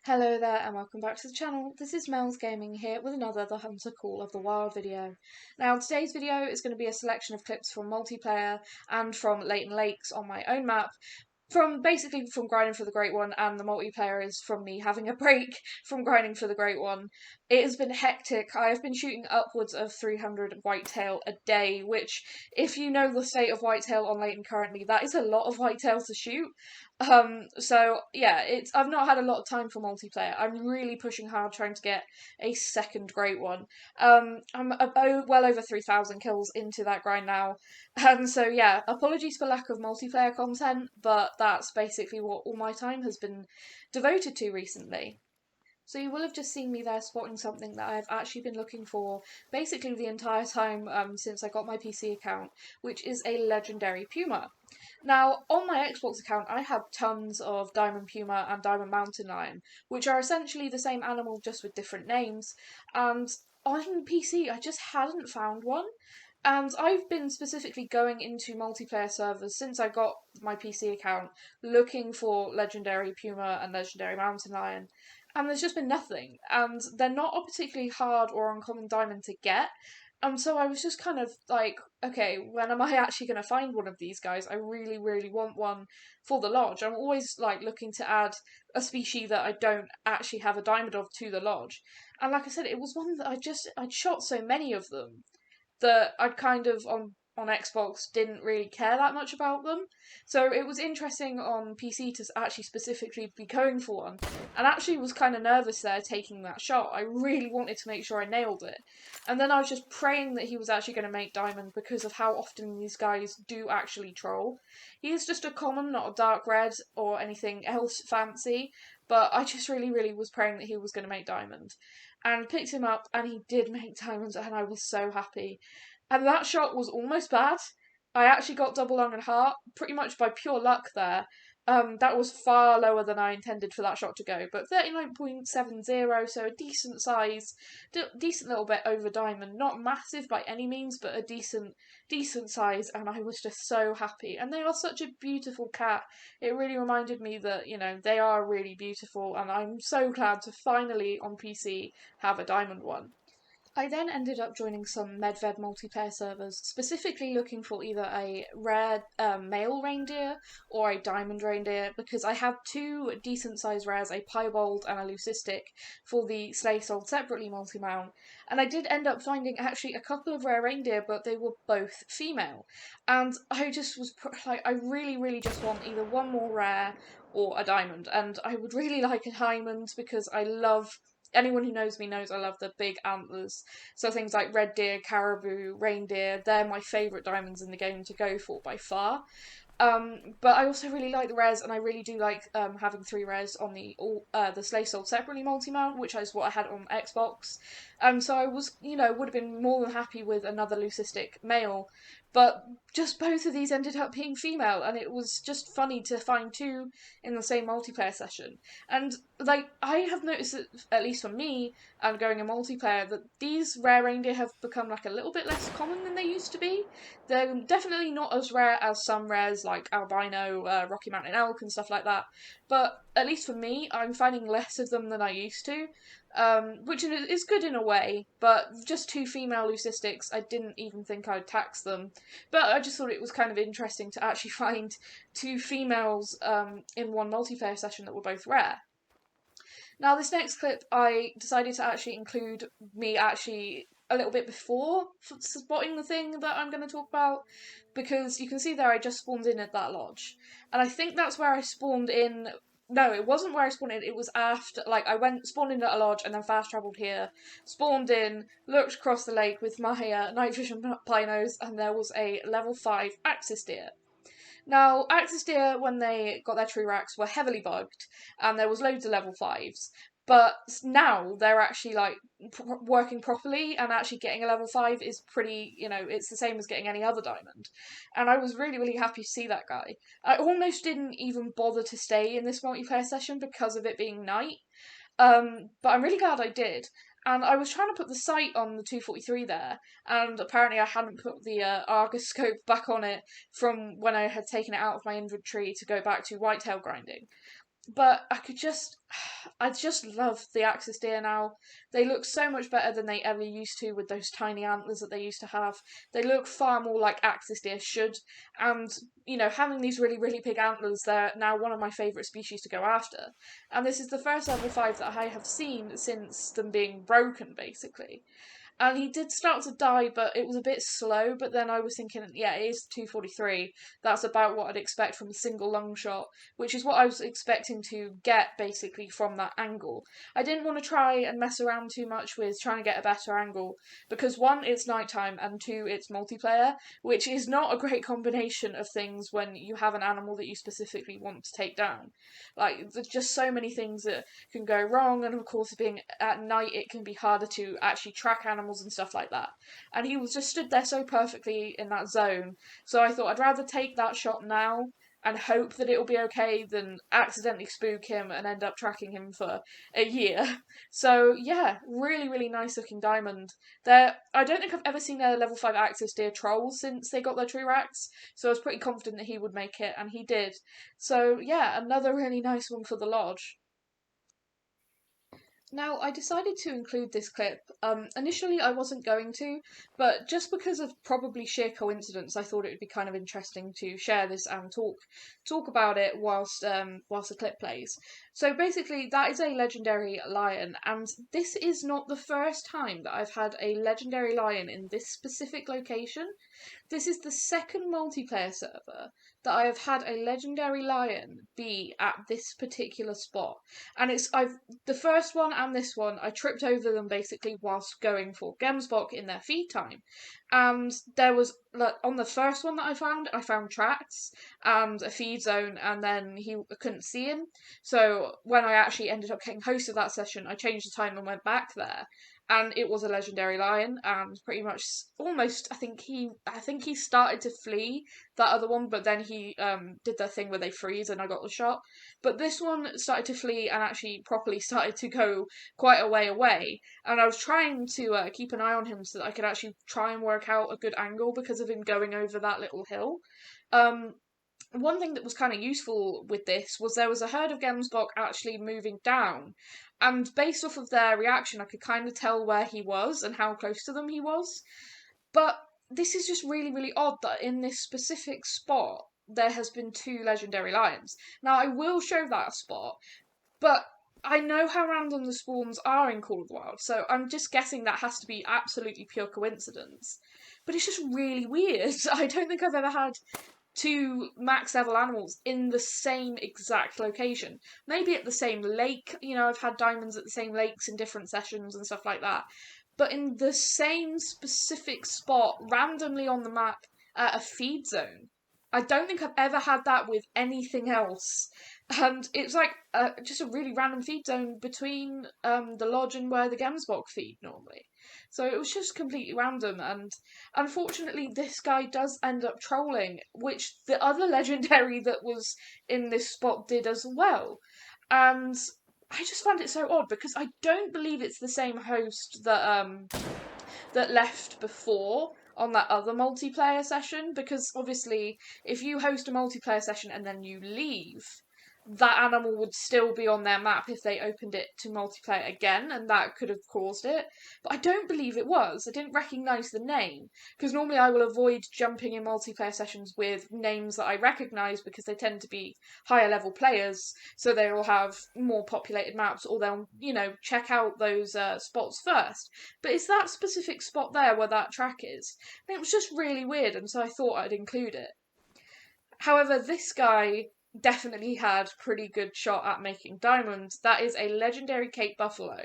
Hello there and welcome back to the channel. This is Mel's Gaming here with another The Hunter Call of the Wild video. Now today's video is going to be a selection of clips from multiplayer and from Leighton Lakes on my own map, from grinding for the Great One, and the multiplayer is from me having a break from grinding for the Great One. It has been hectic. I have been shooting upwards of 300 whitetail a day, which, if you know the state of whitetail on Leighton currently, that is a lot of whitetail to shoot. So yeah, I've not had a lot of time for multiplayer. I'm really pushing hard trying to get a second Great One. I'm about well over 3,000 kills into that grind now. So yeah, apologies for lack of multiplayer content, but that's basically what all my time has been devoted to recently. So you will have just seen me there spotting something that I've actually been looking for basically the entire time since I got my PC account, which is a legendary puma. Now, on my Xbox account, I have tons of diamond puma and diamond mountain lion, which are essentially the same animal just with different names, and on PC I just hadn't found one. And I've been specifically going into multiplayer servers since I got my PC account, looking for legendary puma and legendary mountain lion, and there's just been nothing. And they're not a particularly hard or uncommon diamond to get. And so I was just kind of like, okay, when am I actually going to find one of these guys? I really, really want one for the lodge. I'm always like looking to add a species that I don't actually have a diamond of to the lodge. And like I said, it was one that I'd shot so many of them that I'd kind of on Xbox didn't really care that much about them. So it was interesting on PC to actually specifically be going for one, and actually was kind of nervous there taking that shot. I really wanted to make sure I nailed it. And then I was just praying that he was actually going to make diamond because of how often these guys do actually troll. He is just a common, not a dark red or anything else fancy, but I just really, really was praying that he was going to make diamond. And picked him up, and he did make diamonds, and I was so happy. And that shot was almost bad. I actually got double lung and heart pretty much by pure luck there. That was far lower than I intended for that shot to go, but 39.70, so a decent size, decent little bit over diamond, not massive by any means, but a decent size, and I was just so happy. And they are such a beautiful cat. It really reminded me that, they are really beautiful, and I'm so glad to finally on PC have a diamond one. I then ended up joining some Medved multiplayer servers, specifically looking for either a rare male reindeer or a diamond reindeer, because I have two decent sized rares, a piebald and a leucistic, for the Slay Sold Separately multi-mount. And I did end up finding actually a couple of rare reindeer, but they were both female. And I just was like, I really, really just want either one more rare or a diamond. And I would really like a diamond because I love anyone who knows me knows I love the big antlers. So things like red deer, caribou, reindeer, they're my favourite diamonds in the game to go for by far. But I also really like the rares, and I really do like having three rares on the Slay Sold Separately multi-mount, which is what I had on Xbox. So I was, would have been more than happy with another leucistic male, but just both of these ended up being female, and it was just funny to find two in the same multiplayer session. And like I have noticed that, at least for me, and going in multiplayer, that these rare reindeer have become like a little bit less common than they used to be. They're definitely not as rare as some rares like albino, Rocky Mountain elk, and stuff like that. But at least for me, I'm finding less of them than I used to, which is good in a way. But just two female leucistics, I didn't even think I'd tax them. But I just thought it was kind of interesting to actually find two females in one multiplayer session that were both rare. Now, this next clip, I decided to actually include me actually a little bit before spotting the thing that I'm going to talk about, because you can see there I just spawned in at that lodge. And I think that's where I spawned in. No, it wasn't where I spawned in, it was after, like, spawned in at a lodge and then fast travelled here, spawned in, looked across the lake with my night vision binos, and there was a level 5 axis deer. Now, Axis Deer, when they got their tree racks, were heavily bugged, and there was loads of level 5s. But now they're actually like working properly, and actually getting a level 5 is pretty, it's the same as getting any other diamond. And I was really, really happy to see that guy. I almost didn't even bother to stay in this multiplayer session because of it being night. But I'm really glad I did. And I was trying to put the sight on the 243 there, and apparently I hadn't put the Argus scope back on it from when I had taken it out of my inventory to go back to whitetail grinding. but I just love the axis deer now. They look so much better than they ever used to with those tiny antlers that they used to have. They look far more like axis deer should, and having these really, really big antlers, they're now one of my favourite species to go after. And this is the first level 5 that I have seen since them being broken, basically. And he did start to die, but it was a bit slow. But then I was thinking, yeah, it is 243. That's about what I'd expect from a single long shot, which is what I was expecting to get basically from that angle. I didn't want to try and mess around too much with trying to get a better angle because one, it's nighttime, and two, it's multiplayer, which is not a great combination of things when you have an animal that you specifically want to take down. Like, there's just so many things that can go wrong, and of course, being at night, it can be harder to actually track animals and stuff like that. And he was just stood there so perfectly in that zone, so I thought I'd rather take that shot now and hope that it'll be okay than accidentally spook him and end up tracking him for a year. So yeah, really, really nice looking diamond. I don't think I've ever seen a level 5 axis deer troll since they got their true racks, so I was pretty confident that he would make it, and he did. So yeah, another really nice one for the lodge. Now, I decided to include this clip. Initially, I wasn't going to, but just because of probably sheer coincidence, I thought it would be kind of interesting to share this and talk about it whilst the clip plays. So basically, that is a legendary lion, and this is not the first time that I've had a legendary lion in this specific location. This is the second multiplayer server that I have had a legendary lion be at this particular spot. And I've the first one and this one, I tripped over them basically whilst going for Gemsbok in their feed time. And there was like on the first one that I found tracks and a feed zone, and then I couldn't see him. So when I actually ended up getting host of that session, I changed the time and went back there, and it was a legendary lion, and pretty much almost I think he started to flee that other one, but then he did the thing where they freeze and I got the shot. But this one started to flee and actually properly started to go quite a way away, and I was trying to keep an eye on him so that I could actually try and work out a good angle because of him going over that little hill. Um, One thing that was kind of useful with this was there was a herd of Gemsbok actually moving down, and based off of their reaction, I could kind of tell where he was and how close to them he was. But this is just really, really odd that in this specific spot there has been two legendary lions. Now I will show that spot, but I know how random the spawns are in Call of the Wild, so I'm just guessing that has to be absolutely pure coincidence. But it's just really weird. I don't think I've ever had two max level animals in the same exact location. Maybe at the same lake, I've had diamonds at the same lakes in different sessions and stuff like that. But in the same specific spot, randomly on the map at a feed zone. I don't think I've ever had that with anything else. And it's like just a really random feed zone between the lodge and where the Gemsbok feed normally. So it was just completely random, and unfortunately, this guy does end up trolling, which the other legendary that was in this spot did as well. And I just found it so odd because I don't believe it's the same host that left before on that other multiplayer session, because obviously if you host a multiplayer session and then you leave, that animal would still be on their map if they opened it to multiplayer again, and that could have caused it. But I don't believe it was. I didn't recognise the name, because normally I will avoid jumping in multiplayer sessions with names that I recognise because they tend to be higher level players, so they will have more populated maps, or they'll, check out those spots first. But it's that specific spot there where that track is. And it was just really weird, and so I thought I'd include it. However, this guy definitely had pretty good shot at making diamonds. That is a legendary Cape Buffalo.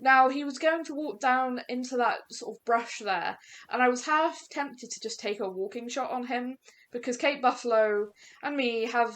Now, he was going to walk down into that sort of brush there, and I was half tempted to just take a walking shot on him, because Cape Buffalo and me have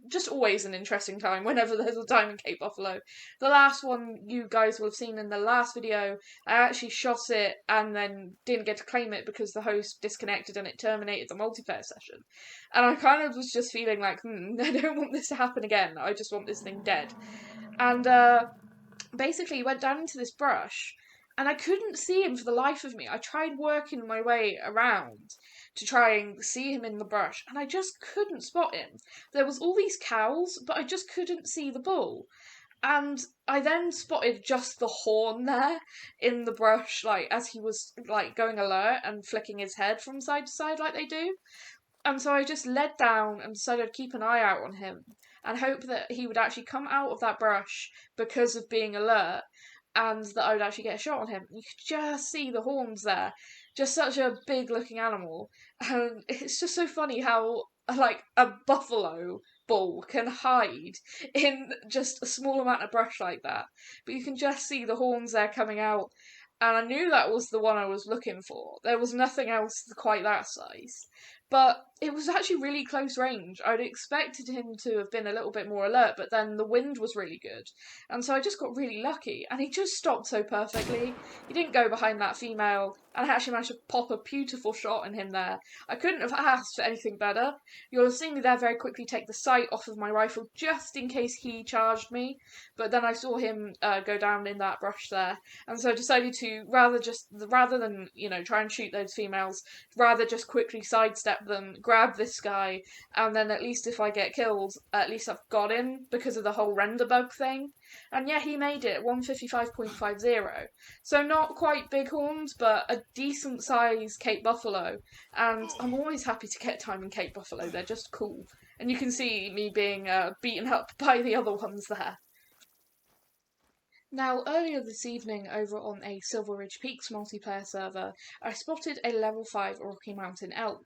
just always an interesting time whenever there's a diamond Cape Buffalo. The last one you guys will have seen in the last video, I actually shot it and then didn't get to claim it because the host disconnected and it terminated the multiplayer session. And I kind of was just feeling like, I don't want this to happen again. I just want this thing dead. And basically went down into this brush, and I couldn't see him for the life of me. I tried working my way around, to try and see him in the brush, and I just couldn't spot him. There was all these cows, but I just couldn't see the bull. And I then spotted just the horn there in the brush, like as he was like going alert and flicking his head from side to side like they do. And so I just led down and decided I'd keep an eye out on him and hope that he would actually come out of that brush because of being alert and that I would actually get a shot on him. You could just see the horns there. Just such a big looking animal. And it's just so funny how like a buffalo bull can hide in just a small amount of brush like that. But you can just see the horns there coming out. And I knew that was the one I was looking for. There was nothing else quite that size. But it was actually really close range. I'd expected him to have been a little bit more alert, but then the wind was really good. And so I just got really lucky. And he just stopped so perfectly. He didn't go behind that female, and I actually managed to pop a beautiful shot in him there. I couldn't have asked for anything better. You'll have seen me there very quickly take the sight off of my rifle just in case he charged me. But then I saw him go down in that brush there. And so I decided to, rather than, try and shoot those females, rather just quickly sidestep them, grab this guy, and then at least if I get killed, at least I've got him because of the whole render bug thing. And yeah, he made it, 155.50. So not quite bighorns, but a decent size Cape Buffalo. And I'm always happy to get time in Cape Buffalo, they're just cool. And you can see me being beaten up by the other ones there. Now, earlier this evening over on a Silver Ridge Peaks multiplayer server, I spotted a level 5 Rocky Mountain elk.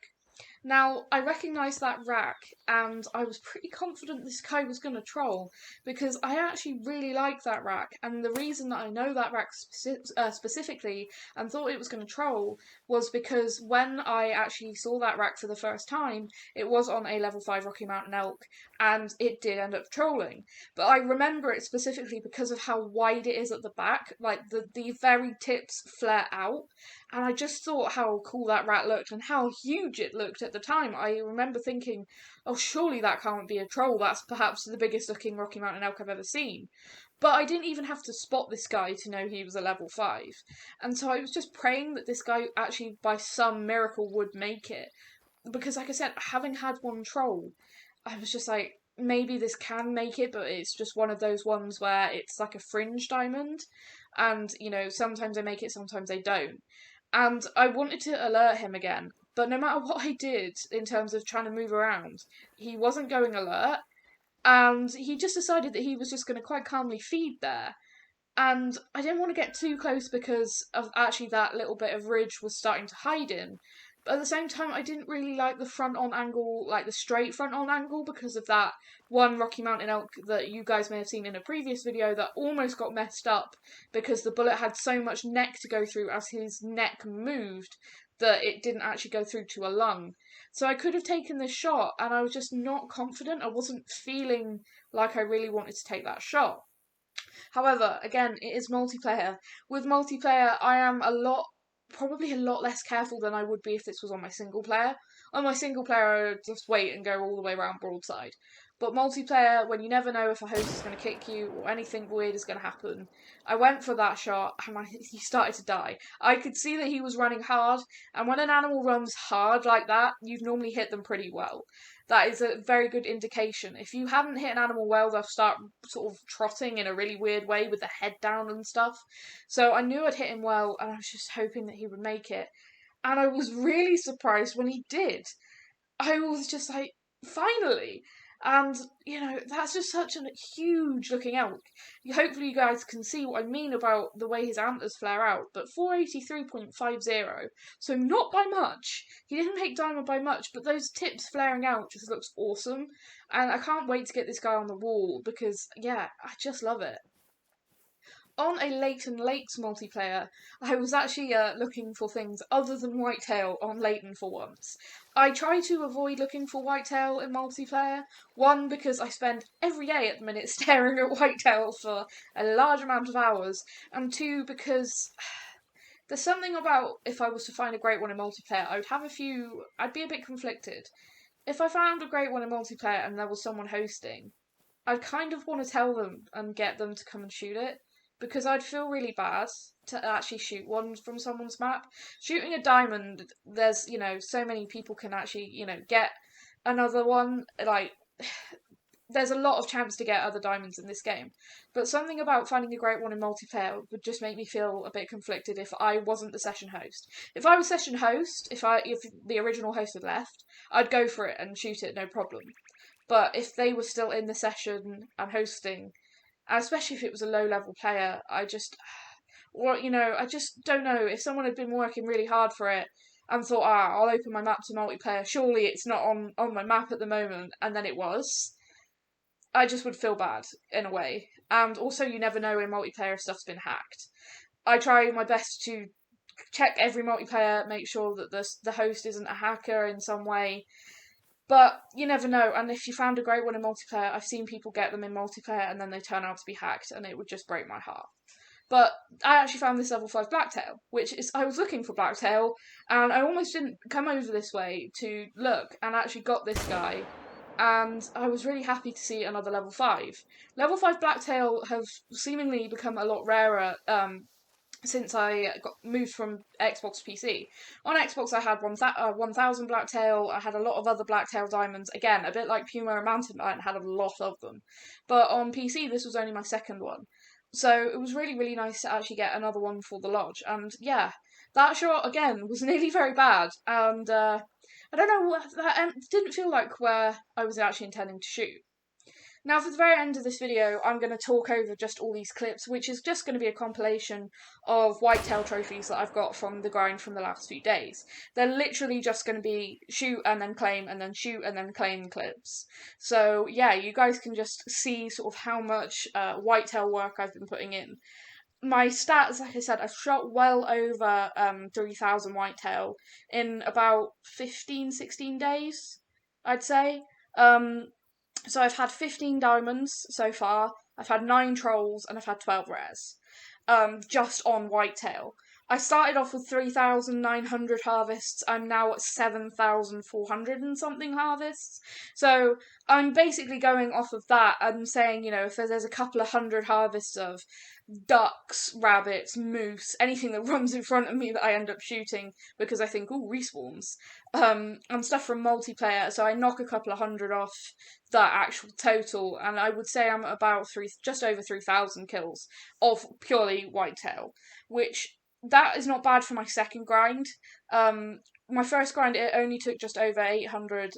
Now, I recognised that rack, and I was pretty confident this guy was going to troll, because I actually really like that rack, and the reason that I know that rack specifically and thought it was going to troll was because when I actually saw that rack for the first time, it was on a level 5 Rocky Mountain elk, and it did end up trolling. But I remember it specifically because of how wide it is at the back, like the very tips flare out, and I just thought how cool that rat looked and how huge it looked at the time. I remember thinking, oh, surely that can't be a troll. That's perhaps the biggest looking Rocky Mountain elk I've ever seen. But I didn't even have to spot this guy to know he was a level 5. And so I was just praying that this guy actually, by some miracle, would make it. Because, like I said, having had one troll, I was just like, maybe this can make it, but it's just one of those ones where it's like a fringe diamond. And, sometimes they make it, sometimes they don't. And I wanted to alert him again, but no matter what I did in terms of trying to move around, he wasn't going alert, and he just decided that he was just going to quite calmly feed there. And I didn't want to get too close because of actually that little bit of ridge was starting to hide in. But at the same time, I didn't really like the front on angle, like the straight front on angle, because of that one Rocky Mountain elk that you guys may have seen in a previous video that almost got messed up because the bullet had so much neck to go through as his neck moved that it didn't actually go through to a lung. So I could have taken this shot, and I was just not confident. I wasn't feeling like I really wanted to take that shot. However, again, it is multiplayer. With multiplayer, I am probably a lot less careful than I would be if this was on my single player. On my single player, I would just wait and go all the way around broadside. But multiplayer, when you never know if a host is going to kick you or anything weird is going to happen, I went for that shot and he started to die. I could see that he was running hard, and when an animal runs hard like that, you've normally hit them pretty well. That is a very good indication. If you haven't hit an animal well, they'll start sort of trotting in a really weird way with the head down and stuff. So I knew I'd hit him well, and I was just hoping that he would make it. And I was really surprised when he did. I was just like, finally! And, that's just such a huge looking elk. Hopefully you guys can see what I mean about the way his antlers flare out, but 483.50, so not by much. He didn't make diamond by much, but those tips flaring out just looks awesome, and I can't wait to get this guy on the wall, because, yeah, I just love it. On a Leighton Lakes multiplayer, I was actually looking for things other than Whitetail on Leighton for once. I try to avoid looking for Whitetail in multiplayer. One, because I spend every day at the minute staring at Whitetail for a large amount of hours, and two, because there's something about if I was to find a great one in multiplayer, I'd be a bit conflicted. If I found a great one in multiplayer and there was someone hosting, I'd kind of want to tell them and get them to come and shoot it, because I'd feel really bad to actually shoot one from someone's map. Shooting a diamond, there's, so many people can actually, get another one. Like, there's a lot of chance to get other diamonds in this game. But something about finding a great one in multiplayer would just make me feel a bit conflicted if I wasn't the session host. If I was session host, if the original host had left, I'd go for it and shoot it, no problem. But if they were still in the session and hosting, especially if it was a low level player, I just don't know. If someone had been working really hard for it and thought, I'll open my map to multiplayer, surely it's not on my map at the moment, and then it was, I just would feel bad in a way. And also, you never know when multiplayer stuff's been hacked. I try my best to check every multiplayer, make sure that the host isn't a hacker in some way. But you never know, and if you found a great one in multiplayer, I've seen people get them in multiplayer and then they turn out to be hacked, and it would just break my heart. But I actually found this level 5 Blacktail, I was looking for Blacktail, and I almost didn't come over this way to look, and actually got this guy, and I was really happy to see another level 5. Level 5 Blacktail have seemingly become a lot rarer, since I got moved from Xbox to PC. On Xbox, I had 1000 Blacktail, I had a lot of other Blacktail diamonds, again, a bit like Puma and Mountain Lion, had a lot of them. But on PC, this was only my second one. So it was really, really nice to actually get another one for the lodge. And yeah, that shot, again, was nearly very bad. And I don't know, that didn't feel like where I was actually intending to shoot. Now, for the very end of this video, I'm going to talk over just all these clips, which is just going to be a compilation of whitetail trophies that I've got from the grind from the last few days. They're literally just going to be shoot and then claim and then shoot and then claim clips. So yeah, you guys can just see sort of how much whitetail work I've been putting in. My stats, like I said, I've shot well over 3,000 whitetail in about 15, 16 days, I'd say. So I've had 15 diamonds so far, I've had 9 trolls, and I've had 12 rares. Just on whitetail. I started off with 3,900 harvests, I'm now at 7,400 and something harvests. So I'm basically going off of that and saying, if there's a couple of hundred harvests of ducks, rabbits, moose, anything that runs in front of me that I end up shooting because I think, respawns, and stuff from multiplayer, so I knock a couple of hundred off that actual total, and I would say I'm about just over 3,000 kills of purely whitetail, which that is not bad for my second grind. My first grind, it only took just over 800,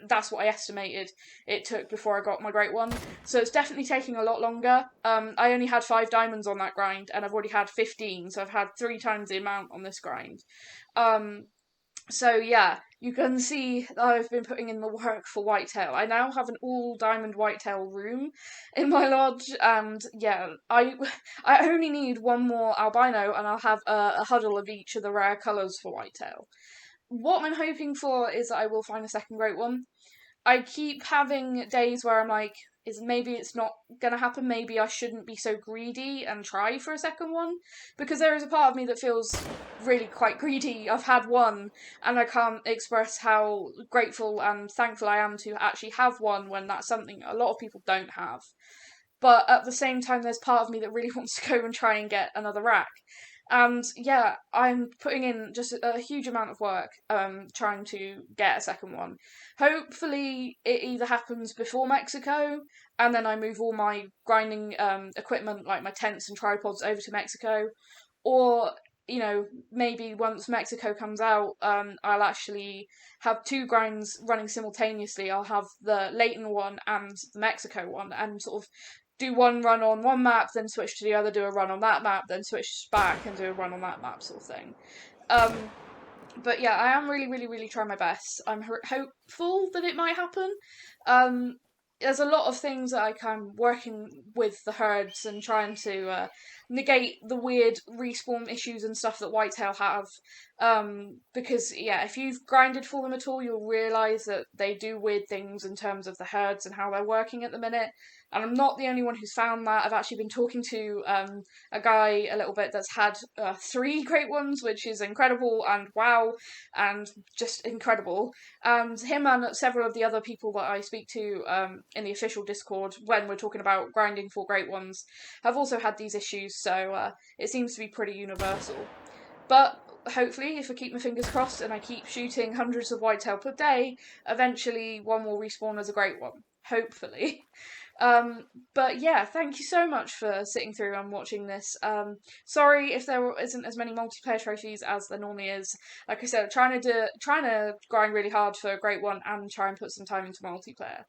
that's what I estimated it took before I got my great one, so it's definitely taking a lot longer. I only had 5 diamonds on that grind, and I've already had 15, so I've had 3 times the amount on this grind. So yeah, you can see that I've been putting in the work for whitetail. I now have an all diamond whitetail room in my lodge, and yeah, I only need one more albino and I'll have a huddle of each of the rare colours for whitetail. What I'm hoping for is that I will find a second great one. I keep having days where I'm like, maybe it's not gonna happen, maybe I shouldn't be so greedy and try for a second one, because there is a part of me that feels really quite greedy. I've had one, and I can't express how grateful and thankful I am to actually have one when that's something a lot of people don't have. But at the same time, there's part of me that really wants to go and try and get another rack. And yeah, I'm putting in just a huge amount of work trying to get a second one. Hopefully it either happens before Mexico, and then I move all my grinding equipment, like my tents and tripods, over to Mexico, or maybe once Mexico comes out, I'll actually have 2 grinds running simultaneously. I'll have the Leighton one and the Mexico one, and sort of do one run on one map, then switch to the other, do a run on that map, then switch back and do a run on that map, sort of thing. But yeah, I am really, really, really trying my best. I'm hopeful that it might happen. There's a lot of things that I'm working with the herds and trying to negate the weird respawn issues and stuff that whitetail have. Because yeah, if you've grinded for them at all, you'll realise that they do weird things in terms of the herds and how they're working at the minute. And I'm not the only one who's found that. I've actually been talking to a guy a little bit that's had 3 great ones, which is incredible and wow, and just incredible. And him and several of the other people that I speak to in the official Discord when we're talking about grinding for great ones have also had these issues, so it seems to be pretty universal. But hopefully, if I keep my fingers crossed and I keep shooting hundreds of whitetail per day, eventually one will respawn as a great one. Hopefully. But yeah, thank you so much for sitting through and watching this. Sorry if there isn't as many multiplayer trophies as there normally is. Like I said, trying to grind really hard for a great one and try and put some time into multiplayer.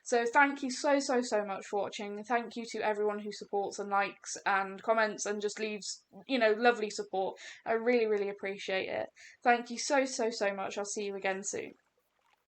So thank you so much for watching. Thank you to everyone who supports and likes and comments and just leaves, lovely support. I really appreciate it. Thank you so much. I'll see you again soon.